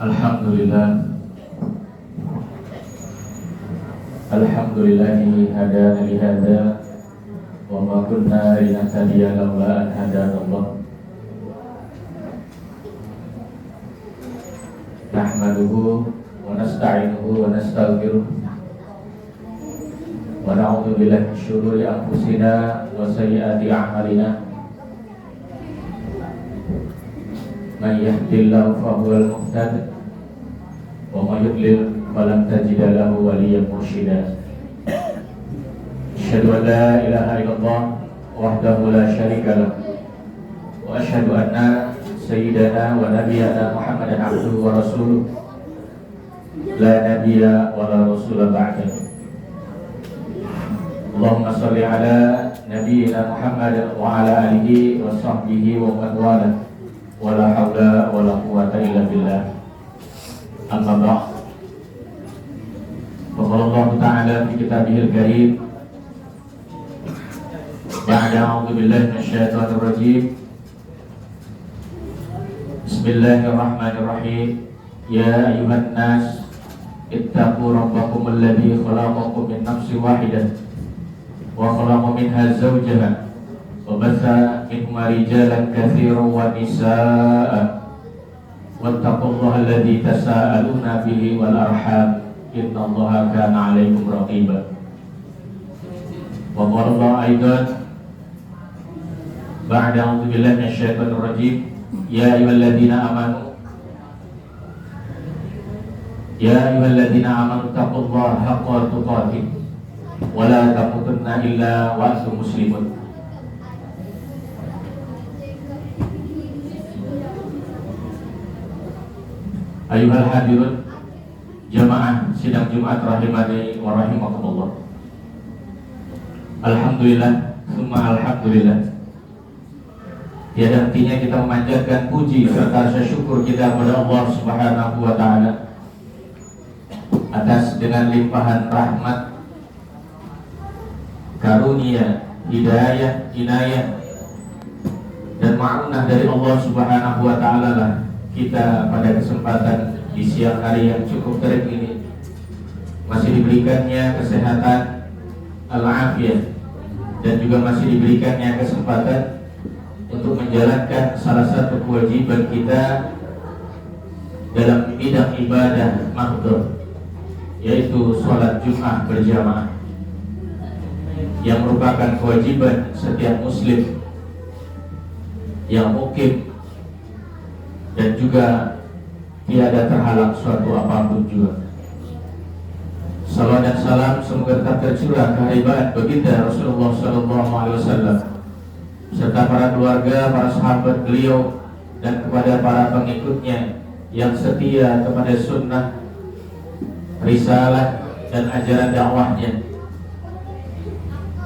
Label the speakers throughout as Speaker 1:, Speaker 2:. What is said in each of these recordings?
Speaker 1: Alhamdulillah, alhamdulillahi hadana li hadza wa ma kunna linahtadiya laula an hadana Allah. Nahmaduhu wa nasta'inuhu wa nastaghfiruh wa na'udzu billahi min syururi anfusina wa sayyiati a'malina. Man yahdihillahu fahuwal muhtadi wa may yudlil falan tajida lahu waliyyan mursyida. Asyhadu an la ilaha illallah wahdahu la syarika lah wa asyhadu anna sayyidana wa nabiyyana Muhammadan abduhu wa rasuluh la nabiyya wa la rasula ba'dahu. Allahumma shalli ala nabiyyina Muhammad wa ala alihi wa sahbihi wa man wala wa la haula wa la quwwata illa billah. Amma ba'd. Qala Allah Ta'ala fi kitabihil karim ba'da a'udzu billahi minasyaitonir rajim. Bismillahirrahmanirrahim. Ya ayyuhan nas ittaqu rabbakum alladzi khalaqakum min nafsin wahidah wa khalaqa minha zawjaha wa batha minhuma rijalan katsiran wa nisaa'a wattaqullaha alladzi tasaaluna bihi wal arham innallaha kana 'alaikum raqiba. Wa qala Allah aidan ba'da a'udzu billahi minasyaitonir rajim. Ya ayyuhalladzina amanu taqullaha haqqa tuqatih wa la tamutunna illa wa antum muslimun. Ayyuhal hadirun jamaah sidang Jumat rahimani wa rahimakumullah. Alhamdulillah, summa alhamdulillah. Tiada hentinya kita memanjatkan puji serta rasa syukur kita kepada Allah Subhanahu wa taala atas dengan limpahan rahmat, karunia, hidayah, inayah dan ma'unah dari Allah Subhanahu wa taala lah kita pada kesempatan di siang hari yang cukup terik ini masih diberikannya kesehatan al-afiyah dan juga masih diberikannya kesempatan untuk menjalankan salah satu kewajiban kita dalam bidang ibadah mahdhur, yaitu sholat Jumat berjamaah yang merupakan kewajiban setiap muslim yang mukim dan juga tiada terhalang suatu apapun juga. Salawat dan salam semoga tetap tercurah kehadiran baginda Rasulullah SAW serta para keluarga, para sahabat beliau dan kepada para pengikutnya yang setia kepada sunnah, risalah dan ajaran dakwahnya,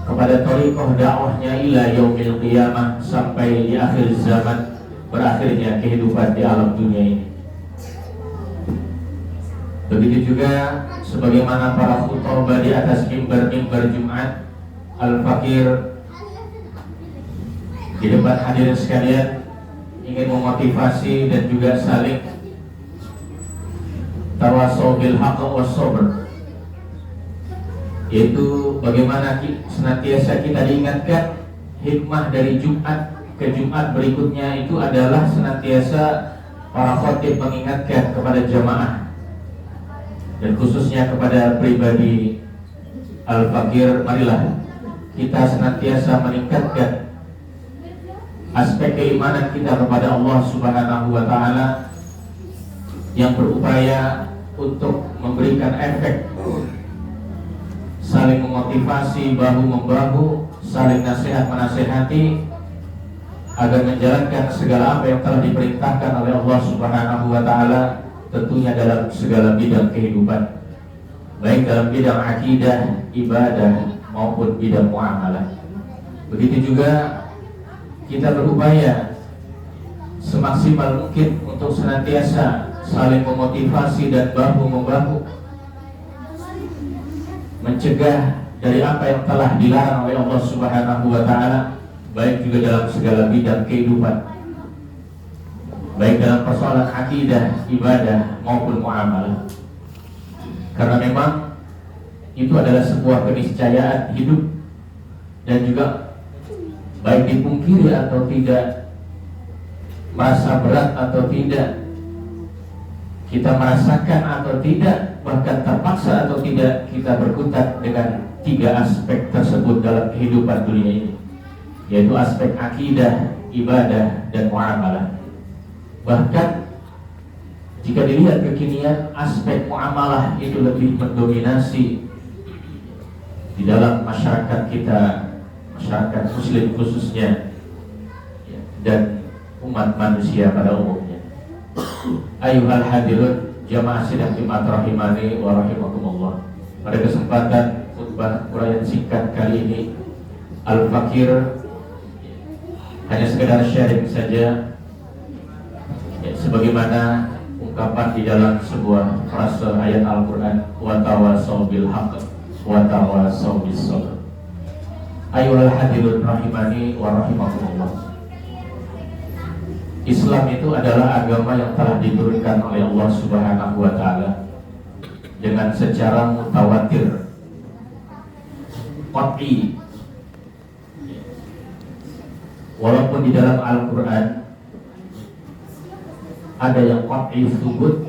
Speaker 1: kepada thariqah dakwahnya ila yaumil qiyamah sampai di akhir zaman berakhirnya kehidupan di alam dunia ini. Begitu juga sebagaimana para khutbah di atas mimbar-mimbar Jumat al-fakir di depan hadirin sekalian ingin memotivasi dan juga saling tawasau bil haqq was sabr, yaitu bagaimana senantiasa kita diingatkan hikmah dari Jumat ke Jumat berikutnya itu adalah senantiasa para khatib mengingatkan kepada jamaah dan khususnya kepada pribadi al-fakir. Marilah kita senantiasa meningkatkan aspek keimanan kita kepada Allah Subhanahu wa taala yang berupaya untuk memberikan efek saling memotivasi, bahu membahu, saling nasihat menasehati agar menjalankan segala apa yang telah diperintahkan oleh Allah Subhanahu wa taala, tentunya dalam segala bidang kehidupan, baik dalam bidang akidah, ibadah maupun bidang muamalah. Begitu juga kita berupaya semaksimal mungkin untuk senantiasa saling memotivasi dan bahu membahu, mencegah dari apa yang telah dilarang oleh Allah Subhanahu wa taala, baik juga dalam segala bidang kehidupan. baik dalam persoalan akidah, ibadah maupun muamalah. Karena memang itu adalah sebuah keniscayaan hidup, dan juga baik dipungkiri atau tidak, merasa berat atau tidak, kita merasakan atau tidak, bahkan terpaksa atau tidak, kita berkutat dengan tiga aspek tersebut dalam kehidupan dunia ini, yaitu aspek akidah, ibadah, dan muamalah. Bahkan jika dilihat kekinian, aspek muamalah itu lebih mendominasi di dalam masyarakat kita, masyarakat muslim khususnya, dan umat manusia pada umumnya. Ayuhal hadirun jamaah sidang Jumat rahimani wa rahimakumullah. Pada kesempatan khutbah uraian singkat kali ini, Al-Fakir hanya sekedar sharing saja, sebagaimana ungkapan di dalam sebuah frase ayat Al-Quran, wa tawasaw bil haqq wa tawasaw bis sabr. Ayuhal hadirun rahimani wa rahimakumullah. Islam itu adalah agama yang telah diturunkan oleh Allah Subhanahu wa taala dengan secara mutawatir, qat'i. Walaupun di dalam Al-Quran ada yang qat'i thubut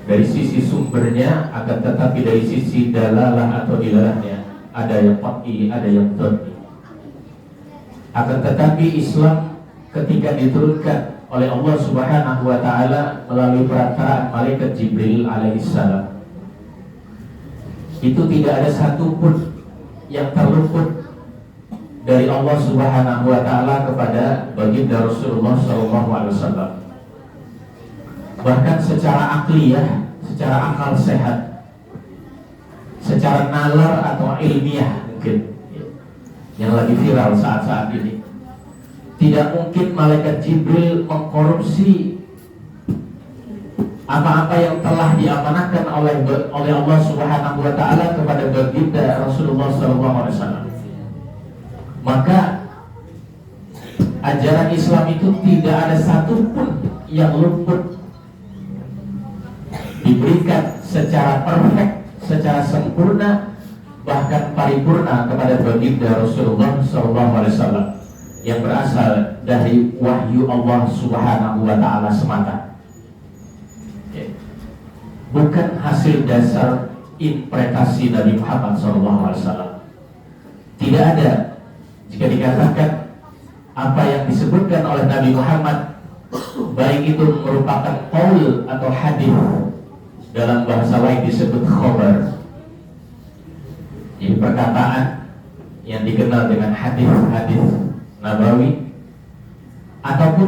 Speaker 1: dari sisi sumbernya, akan tetapi dari sisi dalalah atau dilalahnya ada yang qat'i, ada yang dhanni. Akan tetapi Islam ketika diturunkan oleh Allah Subhanahu wa taala melalui perantaraan malaikat Jibril alaihissalam, itu tidak ada satupun yang terluput dari Allah Subhanahu wa taala kepada baginda Rasulullah sallallahu alaihi wasallam. Bahkan secara akliyah, secara akal sehat, secara nalar atau ilmiah mungkin yang lagi viral saat-saat ini, tidak mungkin malaikat Jibril mengkorupsi apa-apa yang telah diamanahkan oleh Allah Subhanahu wa taala kepada baginda Rasulullah sallallahu alaihi wasallam. Maka ajaran Islam itu tidak ada satupun yang luput diberikan secara perfect, secara sempurna, bahkan paripurna kepada baginda Rasulullah SAW yang berasal dari wahyu Allah Subhanahu wa taala semata, bukan hasil dasar interpretasi Nabi Muhammad SAW. Tidak ada jika dikatakan apa yang disebutkan oleh Nabi Muhammad, baik itu merupakan qaul atau hadis, dalam bahasa lain disebut khobar. Jadi perkataan yang dikenal dengan hadis-hadis nabawi, ataupun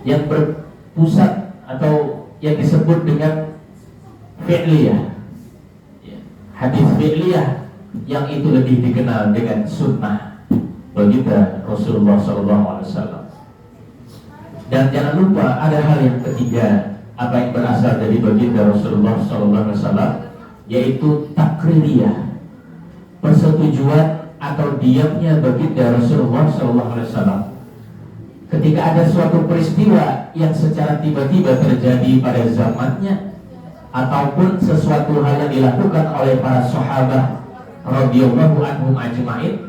Speaker 1: yang berpusat atau yang disebut dengan fi'liyah, hadis fi'liyah, yang itu lebih dikenal dengan sunnah baginda Rasulullah SAW. Dan jangan lupa ada hal yang ketiga, apa yang berasal dari baginda Rasulullah SAW, yaitu takririyah, persetujuan atau diamnya baginda Rasulullah SAW ketika ada suatu peristiwa yang secara tiba-tiba terjadi pada zamannya, ataupun sesuatu hal yang dilakukan oleh para sahabat radhiyallahu anhum ajma'in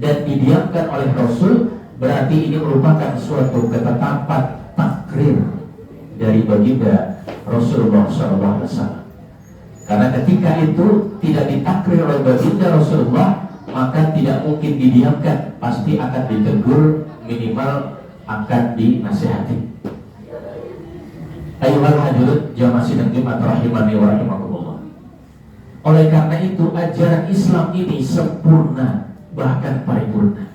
Speaker 1: dan didiamkan oleh Rasul, berarti ini merupakan suatu ketetapan takrir dari baginda Rasulullah SAW. Karena ketika itu tidak ditakrir oleh baginda Rasulullah, maka tidak mungkin didiamkan, pasti akan ditegur, minimal akan dinasihati. Ayyuhal hadirin jamaah sidang Jumat rahimani wa rahimakumullah. Oleh karena itu ajaran Islam ini sempurna, bahkan paripurna.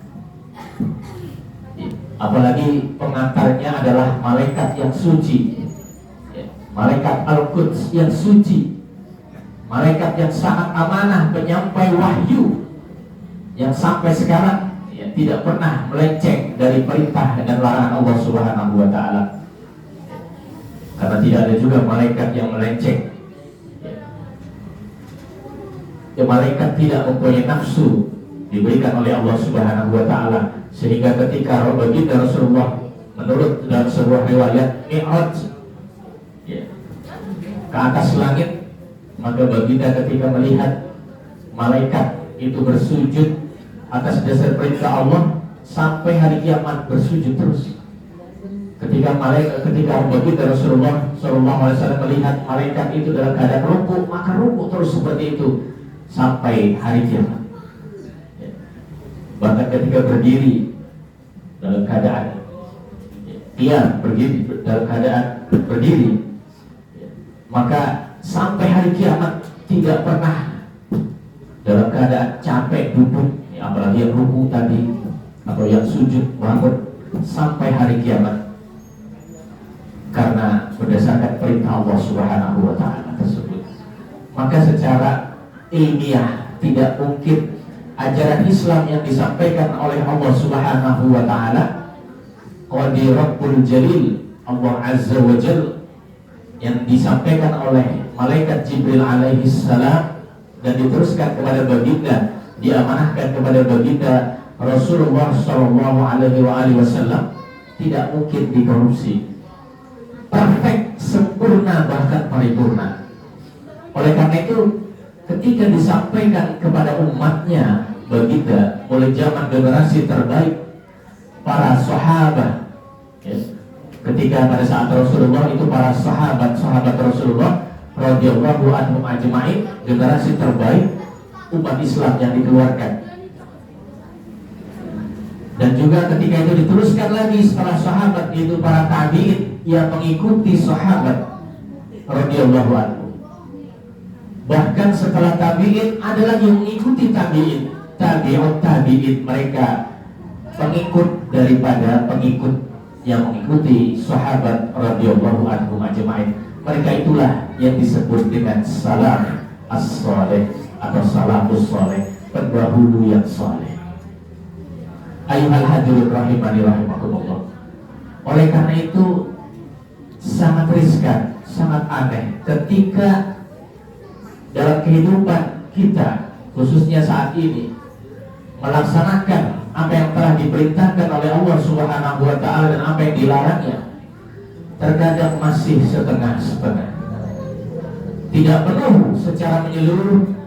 Speaker 1: Apalagi pengantarnya adalah malaikat yang suci, malaikat Al-Quds yang suci, malaikat yang sangat amanah, penyampai wahyu, yang sampai sekarang tidak pernah melenceng dari perintah dan larangan Allah Subhanahu wa taala. Karena tidak ada juga malaikat yang melenceng. Malaikat tidak mempunyai nafsu diberikan oleh Allah Subhanahu wa taala, sehingga ketika baginda Rasulullah menurut dalam sebuah riwayat Mi'raj ya, ke atas langit, maka baginda ketika melihat malaikat itu bersujud atas dasar perintah Allah sampai hari kiamat bersujud terus. Ketika baginda Rasulullah SAW melihat malaikat itu dalam keadaan ruku, maka ruku terus seperti itu sampai hari kiamat. Ya. Bahkan ketika berdiri dalam keadaan berdiri dalam keadaan berdiri, ya, maka sampai hari kiamat tidak pernah dalam keadaan capek duduk, ya, apalagi yang ruku tadi atau yang sujud bangun sampai hari kiamat, karena berdasarkan perintah Allah Subhanahu wa taala tersebut. Maka secara ilmiah tidak mungkin ajaran Islam yang disampaikan oleh Allah Subhanahu wa taala, Qadi Rabbul Jalil Allah Azza wa Jal, yang disampaikan oleh malaikat Jibril alaihi salam dan diteruskan kepada baginda, diamanahkan kepada baginda Rasulullah sallallahu alaihi wasallam, tidak mungkin dikorupsi. Perfect, sempurna, bahkan paripurna. Oleh karena itu, ketika disampaikan kepada umatnya baginda oleh zaman generasi terbaik para sahabat, ya, ketika pada saat Rasulullah itu para sahabat Rasulullah radhiyallahu anhum ajma'in, generasi terbaik umat Islam yang dikeluarkan. Dan juga ketika itu diteruskan lagi para sahabat, yaitu para tabi'in yang mengikuti sahabat radhiyallahu anhu. Bahkan setelah tabi'in ada lagi yang mengikuti tabi'in, tabi'ut tabi'in, mereka pengikut daripada pengikut yang mengikuti sahabat radhiyallahu anhum ajma'in. Mereka itulah yang disebut dengan salaf as-salih atau salafus salih, pendahulu yang saleh. Ayyuhal hadirin rahimani rahimakumullah. Oleh karena itu sangat riskan, sangat aneh ketika dalam kehidupan kita, khususnya saat ini, melaksanakan apa yang telah diperintahkan oleh Allah Subhanahu wa taala dan apa yang dilarangnya, terkadang masih setengah-setengah, tidak penuh secara menyeluruh,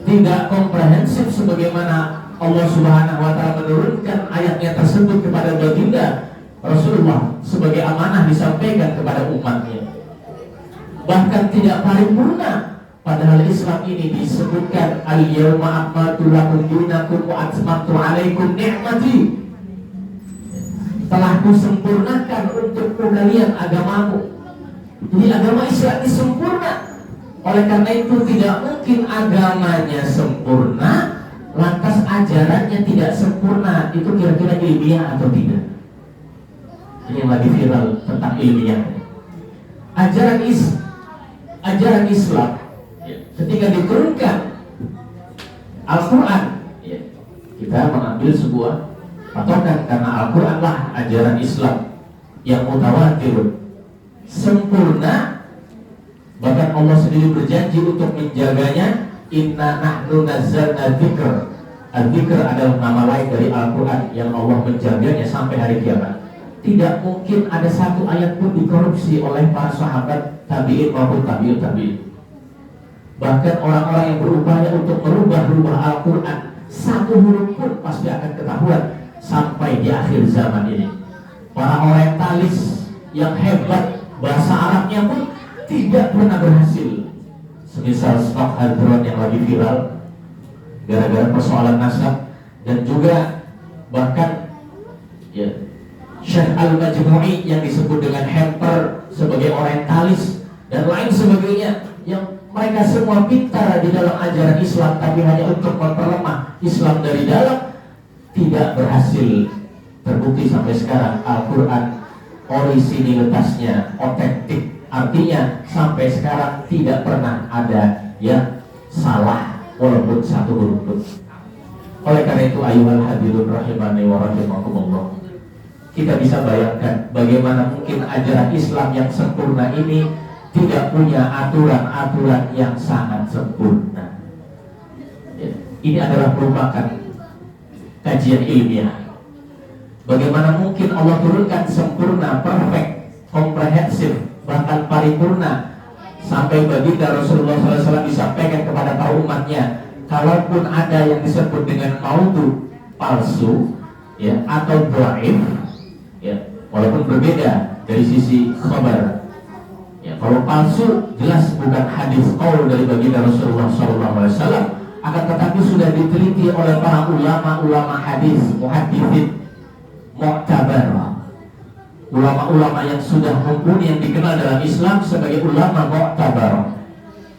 Speaker 1: tidak komprehensif sebagaimana Allah Subhanahu wa taala menurunkan ayatnya tersebut kepada baginda Rasulullah sebagai amanah disampaikan kepada umatnya. Bahkan tidak paripurna, padahal Islam ini disebutkan al-yawma akmaltu lakum dinakum wa atmamtu alaikum ni'mati. Telah kusempurnakan untukmu kalian agamamu. Jadi agama Islam ini sempurna. Oleh karena itu tidak mungkin agamanya sempurna lantas ajarannya tidak sempurna. Itu kira-kira ilmiah atau tidak? Ini yang lagi viral tentang ilmiah. Ajaran Islam ketika diturunkan Al-Quran, kita mengambil sebuah patokan karena Al-Quran lah ajaran Islam yang mutawatir, sempurna. Bahkan Allah sendiri berjanji untuk menjaganya. Inna nahnu nazzalna dzikr. Al-dzikr adalah nama lain dari Al-Quran yang Allah menjaganya sampai hari kiamat. Tidak mungkin ada satu ayat pun dikorupsi oleh para sahabat tabi'in maupun tabi'ut tabi'in. Bahkan orang-orang yang berupaya untuk merubah Al-Quran, satu huruf pun pasti akan ketahuan sampai di akhir zaman ini. Para orientalis yang hebat, bahasa Arabnya pun tidak pernah berhasil. Semisal stok hadron yang lagi viral gara-gara persoalan nasab, dan juga bahkan Syekh Al-Majmu'i yang disebut dengan hamper sebagai orientalis dan lain sebagainya, yang mereka semua pintar di dalam ajaran Islam tapi hanya untuk memperlemah Islam dari dalam, tidak berhasil terbukti sampai sekarang Al-Quran orisinilitasnya otentik. Artinya sampai sekarang tidak pernah ada yang salah walaupun satu huruf pun. Oleh karena itu ayyuhal hadirun rahimani wa rahimakumullah, kita bisa bayangkan bagaimana mungkin ajaran Islam yang sempurna ini tidak punya aturan-aturan yang sangat sempurna. Ini adalah merupakan kajian ilmiah. Bagaimana mungkin Allah turunkan sempurna, perfect, komprehensif, bahkan paripurna, sampai baginda Rasulullah SAW disampaikan kepada para umatnya, kalaupun ada yang disebut dengan maudhu, palsu, ya, atau dhaif, ya, walaupun berbeda dari sisi khabar, ya, kalau palsu jelas bukan hadis qaul dari baginda Rasulullah SAW, akan tetapi sudah diteliti oleh para ulama hadis, muhadditsin, mu'tabar, ulama-ulama yang sudah mumpuni, yang dikenal dalam Islam sebagai ulama mu'tabar,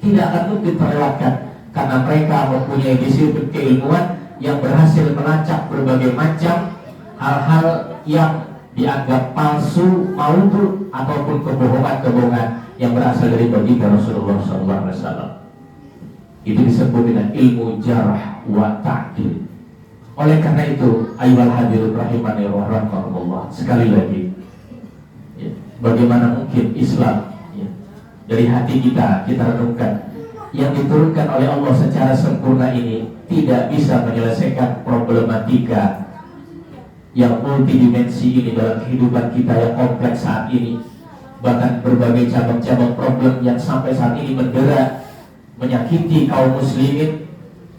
Speaker 1: tidak akan mungkin terlewatkan karena mereka mempunyai disiplin keilmuan yang berhasil melacak berbagai macam hal-hal yang dianggap palsu, maudhu, ataupun kebohongan-kebohongan yang berasal dari baginda Rasulullah SAW. Itu disebut dengan ilmu jarh wa ta'dil. Oleh karena itu, ayyuhal hadirin rahimani wa rahimakumullah, sekali lagi, ya, bagaimana mungkin Islam, ya, dari hati kita renungkan, yang diturunkan oleh Allah secara sempurna ini tidak bisa menyelesaikan problematika yang multidimensi ini dalam kehidupan kita yang kompleks saat ini. Bahkan berbagai cabang-cabang problem yang sampai saat ini mendera, menyakiti kaum muslimin,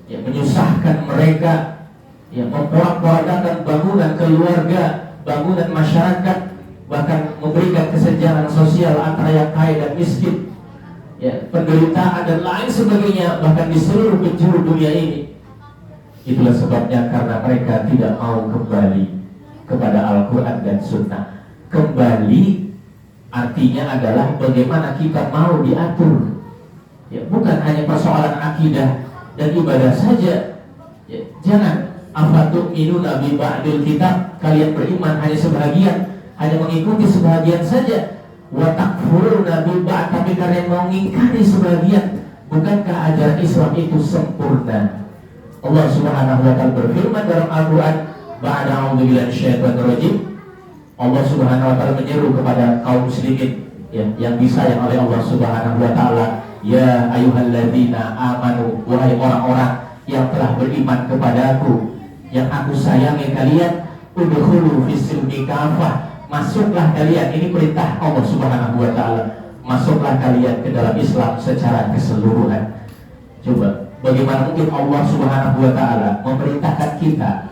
Speaker 1: ya, menyusahkan mereka, ya, memporak-porandakan bangunan keluarga, bangunan masyarakat, bahkan memberikan kesenjangan sosial antara yang kaya dan miskin, ya, penderitaan dan lain sebagainya, bahkan di seluruh penjuru dunia ini. Itulah sebabnya karena mereka tidak mau kembali kepada Al-Quran dan Sunnah. Kembali artinya adalah bagaimana kita mau diatur, ya, bukan hanya persoalan akidah dan ibadah saja, ya, jangan afatu'minuna bi ba'dil kitab, kalian beriman hanya sebahagian, hanya mengikuti sebahagian saja, wa takfuruna bi ba'd, tapi kalian mau mengingkari sebahagian. Bukankah ajaran Islam itu sempurna? Allah Subhanahu wa taala berfirman dalam Al-Qur'an, ba'da a'udzubillahi minasyaitonir rajim, Allah Subhanahu wa taala menyeru kepada kaum muslimin, ya, yang disayang oleh Allah Subhanahu wa taala, ya ayyuhalladzina amanu, wahai orang-orang yang telah beriman kepadaku, yang aku sayangi kalian, udkhulu fis-silmi kafah, masuklah kalian, ini perintah Allah Subhanahu wa taala, masuklah kalian ke dalam Islam secara keseluruhan. Coba, bagaimana mungkin Allah Subhanahu wa taala memerintahkan kita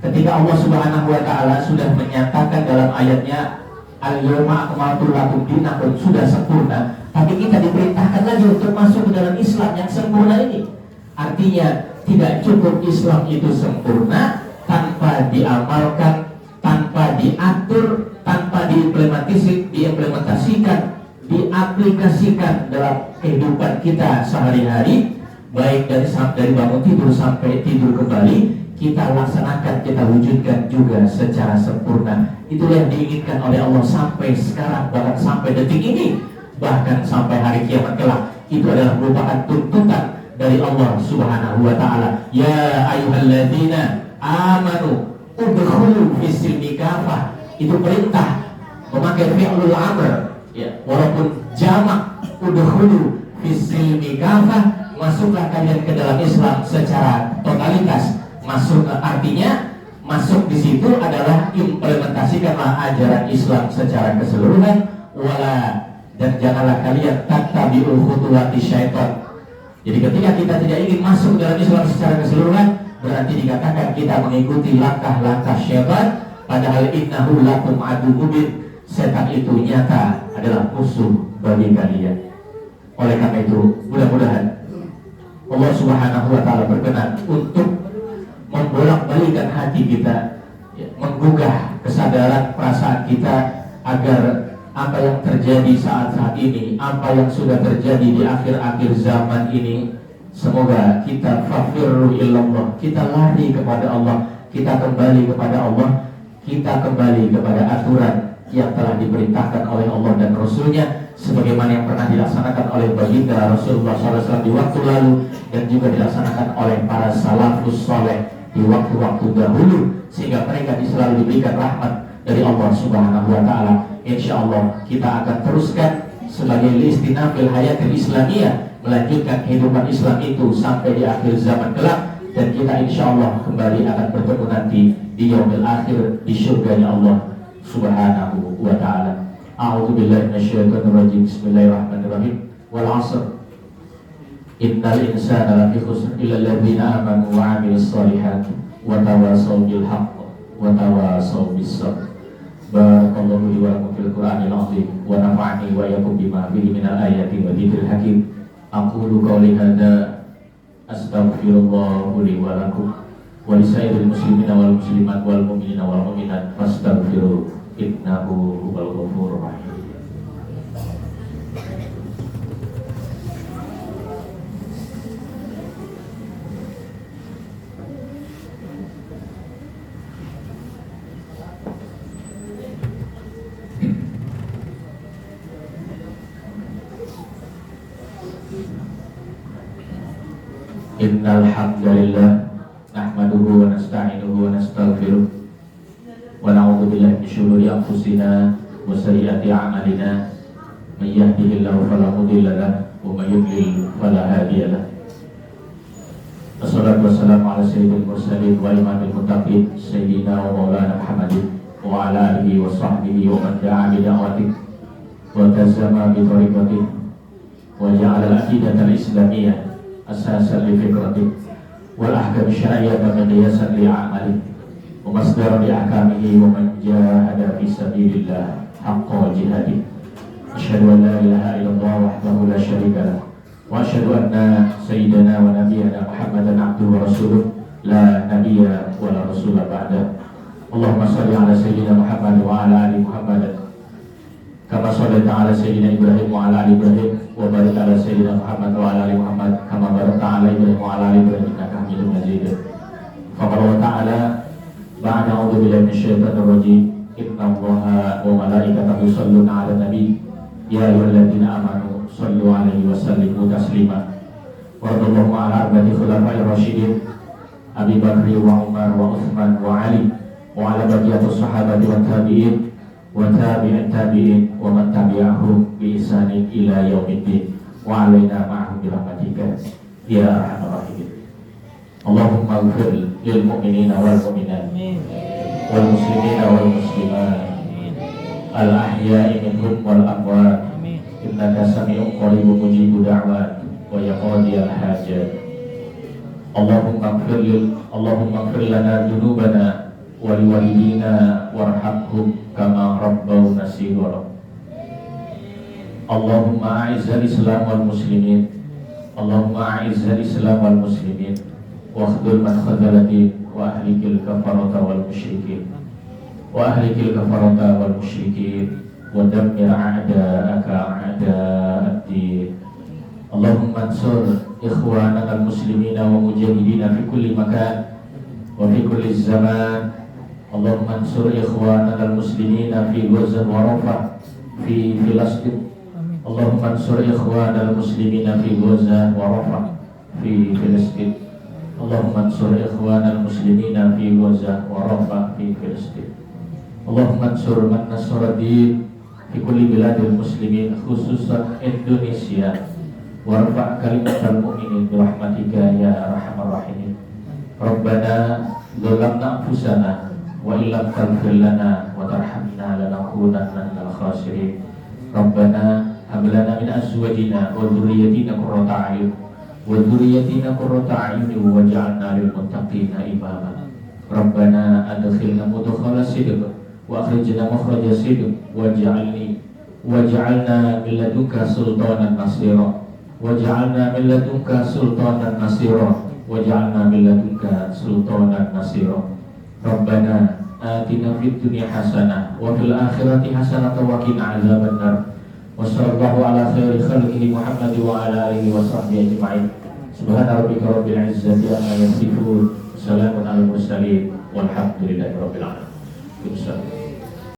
Speaker 1: ketika Allah Subhanahu wa taala sudah menyatakan dalam ayatnya, al-yawma akmaltu lakum dinakum, sudah sempurna, tapi kita diperintahkan lagi untuk masuk ke dalam Islam yang sempurna ini. Artinya tidak cukup Islam itu sempurna tanpa diamalkan, tanpa diatur, tanpa diimplementasikan, diaplikasikan dalam kehidupan kita sehari-hari, baik dari bangun tidur sampai tidur kembali, kita laksanakan, kita wujudkan juga secara sempurna. Itulah yang diinginkan oleh Allah sampai sekarang, bahkan sampai detik ini, bahkan sampai hari kiamat kelak. Itu adalah merupakan tuntutan dari Allah Subhanahu wa taala. Ya ayyuhalladzina amanu udkhulu fis-silmi kafah. Itu perintah memakai fi'lul amr, ya, walaupun jamak, udkhulu fis-silmi kafah, masuklah kalian ke dalam Islam secara totalitas. Masuk artinya masuk di situ adalah implementasikanlah ajaran Islam secara keseluruhan, wala, dan janganlah kalian tattabi'ul khutuwati syaitan. Jadi ketika kita tidak ingin masuk dalam Islam secara keseluruhan, berarti dikatakan kita mengikuti langkah-langkah syaitan, padahal innahu lakum adu mubin, setan itu nyata adalah musuh bagi kalian. Oleh karena itu, mudah-mudahan Allah Subhanahu wa taala berkenan untuk membolak-balikan hati kita, ya, menggugah kesadaran perasaan kita agar apa yang terjadi saat-saat ini, apa yang sudah terjadi di akhir-akhir zaman ini, semoga kita fafirru ilallah, kita lari kepada Allah, kita kembali kepada Allah, kita kembali kepada aturan yang telah diperintahkan oleh Allah dan Rasulnya, sebagaimana yang pernah dilaksanakan oleh baginda Rasulullah SAW di waktu lalu, dan juga dilaksanakan oleh para salafus saleh di waktu-waktu dahulu, sehingga mereka selalu diberikan rahmat dari Allah Subhanahu wa taala. Insyaallah kita akan teruskan sebagai listinafil hayatil islamiyah, melanjutkan kehidupan Islam itu sampai di akhir zaman kelak, dan kita insya Allah kembali akan bertemu nanti di yaumil akhir di surganya Allah Subhanahu wa taala. A'udzubillahi minasyaitonir rajim. Bismillahirrahmanirrahim. Wal 'ashr. Innal insana lafi khusr illa alladziina amanu wa 'amilus shalihaati wa tawassaw bil haqq wa tawassaw bis sabr. Barakallahu li wa lakum fil Qur'anil 'azim wa nafa'ani wa iyyakum bima fihi minal ayati wa dzikril hakim. Aqulu qawli hadza astaghfirullahu li wa lakum wa lisairil muslimina wal muslimat wal mu'minina wal mu'minat fastaghfiruhu innahu huwal ghafurur rahim. Innal hamdalillah nahmaduhu wa nasta'inuhu wa nastaghfiruh wa na'udzu billahi min shururi anfusina wa sayyiati a'malina may yahdihillahu fala mudilla lahu wa may yudlil fala hadiya lahu. Wassalatu wassalamu ala sayyidil mursalin wa imamil muttaqin sayyidina wa maulana Muhammadin wa ala alihi wa sahbihi wa man da'a bi da'watihi wa tazama bi tariqatihi wa ja'ala al-aqidata al-islamiyyah asasan li fikrati wal ahkam syar'iyyah miqyasan li a'mali wa masdaran li ahkamihi wa man jahada fi sabilillah haqqa jihadi. Asyhadu an la ilaha illallah wahdahu la syarika lah wa asyhadu anna sayyidana wa nabiyyana Muhammadan abduhu wa rasuluh la nabiyya wa la rasula ba'da. Allahumma shalli ala sayyidina Muhammad wa ala ali Muhammad kama shallaita ala sayyidina Ibrahim wa ala ali Ibrahim wa barik ala sayyidina Muhammad wa ala ali Muhammad kama barakta ala Ibrahim wa ala ali Ibrahim innaka Hamidum Majid. Faqala ta'ala ba'da a'udzu billahi minasyaitonir rajim. Innallaha wa malaikatahu yusholluna 'alan nabi ya ayyuhalladzina amanu shallu 'alaihi wa sallimu taslima. Wa radallahu 'ala arba'ati khulafa'ir rasyidin Abi Bakr wa Umar wa Utsman wa Ali wa 'ala baqiyatus sahabati wat tabi'in wa tabi'in tabi'in wa man tabi'ahum bi ihsanin ila yaumiddin wa alaina ma'ahum bi rahmatika ya arhamar rahimin. Allahumma ighfir lil mu'minina wal mu'minat wal muslimina wal muslimat al ahya'i minhum wal amwat innaka sami'un qaribun mujibud da'wat wa ya qadiyal hajat. Allahumma ighfir lana dzunubana wa liwalidina warhamhum kama rabbawna shighara. Allahumma a'izzal islam wal muslimin Allahumma a'izzal islam wal muslimin wa akhdhul man khadhalati wa ahlikil kafarata wal musyrikin wa dammir a'da'aka a'da'ad-din. Allahumma ansur ikhwanana al muslimina wa mujahidina fi kulli makan wa fi kulli zaman. Allahumma ansur ikhwanana al-muslimina fi Gaza wa Rafah fi Filastin. Allahumma ansur ikhwanana al-muslimina fi Gaza wa Rafah fi Filastin. Allahumma ansur ikhwanana al-muslimina fi Gaza wa Rafah fi Filastin. Allahumma ansur man nasara din fi kulli biladil muslimin khususan Indonesia warfa' kalimatal mu'minin bi rahmatika ya arhamar rahimin. Rabbana zalamna anfusana wa illam taghfir lana wa tarhamna lanakunanna minal khasirin. Rabbana hab lana min azwajina wa dhurriyyatina qurrata a'yun waj'alna lil muttaqina imama. Rabbana adkhilna mudkhala sidq wa akhrijna makhraja sidq waj'alna min ladunka sultanan nasira waj'alna min ladunka sultanan nasira. Rabbana atina fid dunya hasanah wa fil akhirati hasanah wa qina azabannar. Wa sallallahu ala khairi khalqihi Muhammad wa ala alihi wa sahbihi ajma'in. Subhana rabbika rabbil izzati amma yasifun. Salamun alal mursalin walhamdulillahi rabbil alamin.